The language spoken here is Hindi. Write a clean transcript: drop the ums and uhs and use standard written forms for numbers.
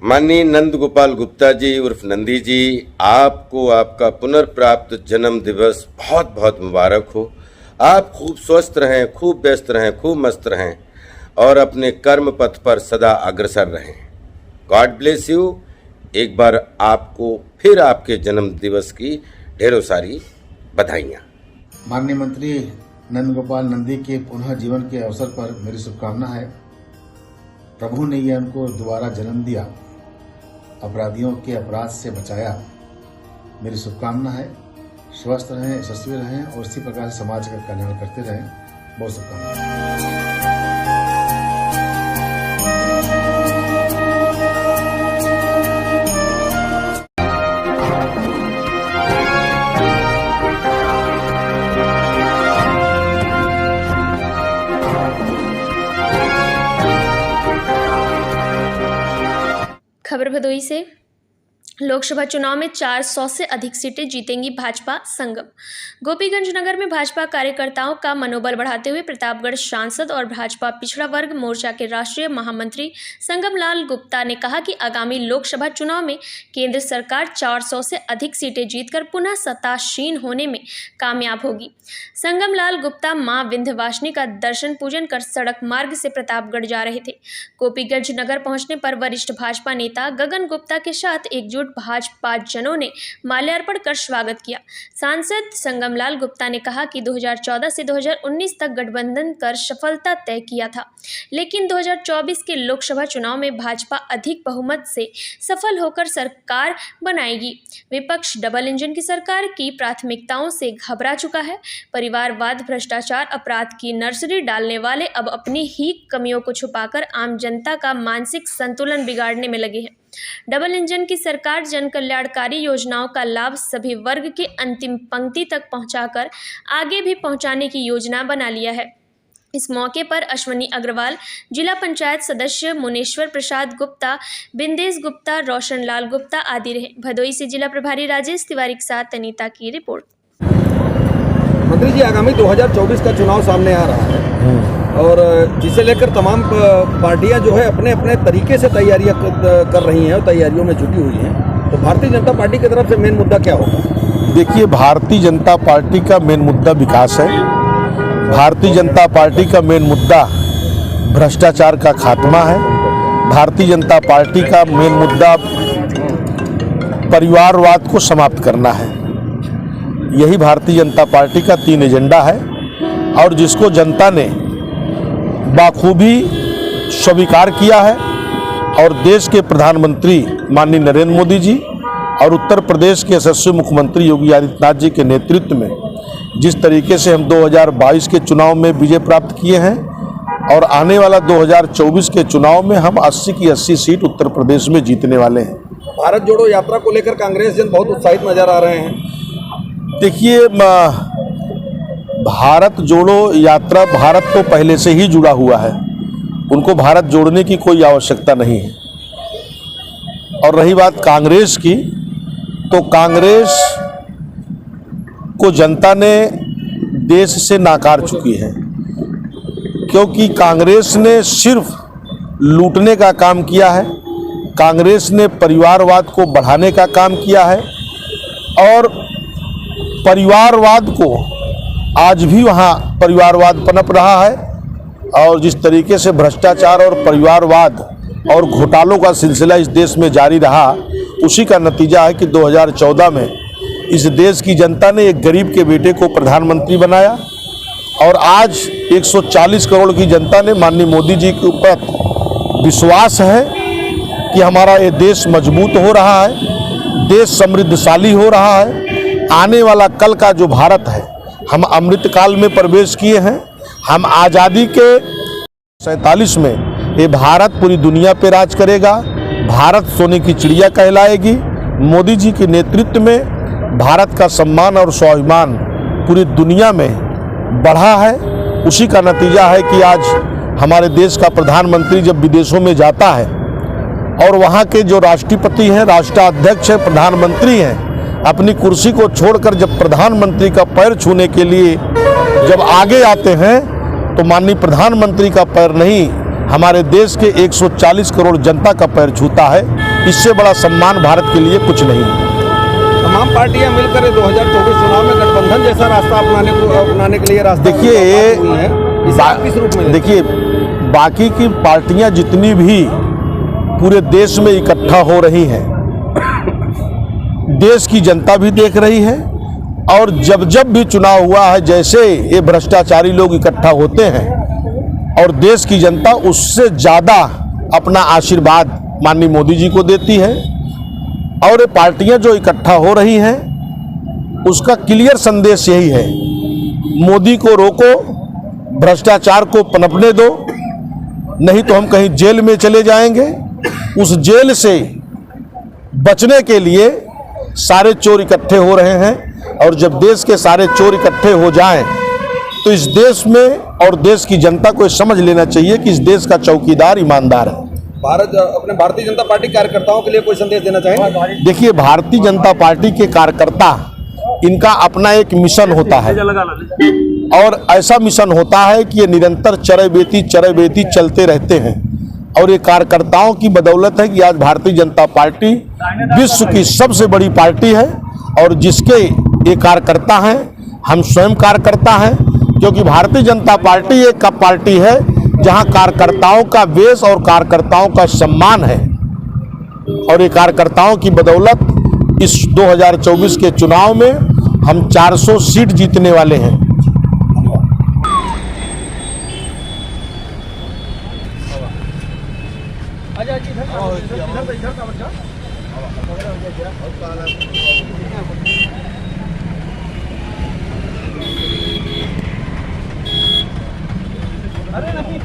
माननीय नंद गोपाल गुप्ता जी उर्फ नंदी जी, आपको आपका पुनर्प्राप्त जन्म दिवस बहुत बहुत मुबारक हो। आप खूब स्वस्थ रहें, खूब व्यस्त रहें, खूब मस्त रहें और अपने कर्म पथ पर सदा अग्रसर रहें। God bless you. एक बार आपको फिर आपके जन्म दिवस की ढेरों सारी बधाइयाँ। माननीय मंत्री नंद गोपाल नंदी के पुनः जीवन के अवसर पर मेरी शुभकामना है। प्रभु ने यह उनको दोबारा जन्म दिया, अपराधियों के अपराध से बचाया। मेरी शुभकामना है, स्वस्थ रहें, यशस्वी रहें और इसी प्रकार से समाज का कल्याण करते रहें। बहुत शुभकामनाएं। खबर भदोही से। लोकसभा चुनाव में 400 से अधिक सीटें जीतेंगी भाजपा संगम। गोपीगंज नगर में भाजपा कार्यकर्ताओं का मनोबल बढ़ाते हुए प्रतापगढ़ सांसद और भाजपा पिछड़ा वर्ग मोर्चा के राष्ट्रीय महामंत्री संगम लाल गुप्ता ने कहा कि आगामी लोकसभा चुनाव में केंद्र सरकार 400 से अधिक सीटें जीतकर पुनः सत्तासीन होने में कामयाब होगी। संगम लाल गुप्ता मां विंध्यवासिनी का दर्शन पूजन कर सड़क मार्ग से प्रतापगढ़ जा रहे थे। गोपीगंज नगर पहुंचने पर वरिष्ठ भाजपा नेता गगन गुप्ता के साथ एकजुट भाजपा जनों ने माल्यार्पण कर स्वागत किया। सांसद संगमलाल गुप्ता ने कहा कि 2014 से 2019 तक गठबंधन कर सफलता तय किया था, लेकिन 2024 के लोकसभा चुनाव में भाजपा अधिक बहुमत से सफल होकर सरकार बनाएगी। विपक्ष डबल इंजन की सरकार की प्राथमिकताओं से घबरा चुका है। परिवारवाद, भ्रष्टाचार, अपराध की नर्सरी डालने वाले अब अपनी ही कमियों को छुपाकर आम जनता का मानसिक संतुलन बिगाड़ने में लगे हैं। डबल इंजन की सरकार जन कल्याणकारी योजनाओं का लाभ सभी वर्ग के अंतिम पंक्ति तक पहुंचाकर आगे भी पहुंचाने की योजना बना लिया है। इस मौके पर अश्वनी अग्रवाल, जिला पंचायत सदस्य मुनेश्वर प्रसाद गुप्ता, बिंदेश गुप्ता, रोशन लाल गुप्ता आदि रहे। भदोही से जिला प्रभारी राजेश तिवारी के साथ अनीता की रिपोर्ट। मंत्री जी, आगामी 2024 का चुनाव सामने आ रहा है और जिसे लेकर तमाम पार्टियां जो है अपने अपने तरीके से तैयारियां कर रही हैं और तैयारियों में जुटी हुई हैं, तो भारतीय जनता पार्टी की तरफ से मेन मुद्दा क्या होगा? देखिए, भारतीय जनता पार्टी का मेन मुद्दा विकास है। भारतीय जनता पार्टी का मेन मुद्दा भ्रष्टाचार का खात्मा है। भारतीय जनता पार्टी का मेन मुद्दा परिवारवाद को समाप्त करना है। यही भारतीय जनता पार्टी का 3 एजेंडा है और जिसको जनता ने बाखूबी स्वीकार किया है। और देश के प्रधानमंत्री माननीय नरेंद्र मोदी जी और उत्तर प्रदेश के यशस्वी मुख्यमंत्री योगी आदित्यनाथ जी के नेतृत्व में जिस तरीके से हम 2022 के चुनाव में विजय प्राप्त किए हैं और आने वाला 2024 के चुनाव में हम 80 की 80 सीट उत्तर प्रदेश में जीतने वाले हैं। भारत जोड़ो यात्रा को लेकर कांग्रेस जन बहुत उत्साहित नजर आ रहे हैं। देखिए, भारत जोड़ो यात्रा, भारत तो पहले से ही जुड़ा हुआ है, उनको भारत जोड़ने की कोई आवश्यकता नहीं है। और रही बात कांग्रेस की, तो कांग्रेस को जनता ने देश से नाकार चुकी है, क्योंकि कांग्रेस ने सिर्फ लूटने का काम किया है। कांग्रेस ने परिवारवाद को बढ़ाने का काम किया है और परिवारवाद को आज भी वहाँ परिवारवाद पनप रहा है। और जिस तरीके से भ्रष्टाचार और परिवारवाद और घोटालों का सिलसिला इस देश में जारी रहा, उसी का नतीजा है कि 2014 में इस देश की जनता ने एक गरीब के बेटे को प्रधानमंत्री बनाया और आज 140 करोड़ की जनता ने माननीय मोदी जी के ऊपर विश्वास है कि हमारा ये देश मजबूत हो रहा है, देश समृद्धशाली हो रहा है। आने वाला कल का जो भारत है, हम अमृत काल में प्रवेश किए हैं। हम आज़ादी के 47 में ये भारत पूरी दुनिया पे राज करेगा। भारत सोने की चिड़िया कहलाएगी। मोदी जी के नेतृत्व में भारत का सम्मान और स्वाभिमान पूरी दुनिया में बढ़ा है। उसी का नतीजा है कि आज हमारे देश का प्रधानमंत्री जब विदेशों में जाता है और वहाँ के जो राष्ट्रपति हैं, राष्ट्राध्यक्ष हैं, प्रधानमंत्री हैं, अपनी कुर्सी को छोड़कर जब प्रधानमंत्री का पैर छूने के लिए जब आगे आते हैं, तो माननीय प्रधानमंत्री का पैर नहीं, हमारे देश के 140 करोड़ जनता का पैर छूता है। इससे बड़ा सम्मान भारत के लिए कुछ नहीं है। तमाम पार्टियां मिलकर 2024 चुनाव में गठबंधन जैसा रास्ता अपनाने के लिए रास्ता देखिए हुई है। इसे आप किस रूप में देखिए, बाकी की पार्टियां जितनी भी पूरे देश में इकट्ठा हो रही हैं, देश की जनता भी देख रही है, और जब जब भी चुनाव हुआ है, जैसे ये भ्रष्टाचारी लोग इकट्ठा होते हैं और देश की जनता उससे ज़्यादा अपना आशीर्वाद माननीय मोदी जी को देती है, और ये पार्टियां जो इकट्ठा हो रही हैं उसका क्लियर संदेश यही है, मोदी को रोको, भ्रष्टाचार को पनपने दो, नहीं तो हम कहीं जेल में चले जाएंगे। उस जेल से बचने के लिए सारे चोर इकट्ठे हो रहे हैं, और जब देश के सारे चोर इकट्ठे हो जाएं तो इस देश में और देश की जनता को समझ लेना चाहिए कि इस देश का चौकीदार ईमानदार है। अपने भारतीय जनता पार्टी कार्यकर्ताओं के लिए कोई संदेश देना चाहेंगे? देखिए, भारतीय जनता पार्टी के कार्यकर्ता, इनका अपना एक मिशन होता है, और ऐसा मिशन होता है कि ये निरंतर चरय बेती चलते रहते हैं, और ये कार्यकर्ताओं की बदौलत है कि आज भारतीय जनता पार्टी विश्व की सबसे बड़ी पार्टी है, और जिसके ये कार्यकर्ता हैं, हम स्वयं कार्यकर्ता हैं, क्योंकि भारतीय जनता पार्टी एक पार्टी है जहां कार्यकर्ताओं का वेश और कार्यकर्ताओं का सम्मान है, और ये कार्यकर्ताओं की बदौलत इस 2024 के चुनाव में हम 400 सीट जीतने वाले हैं। अरे नहीं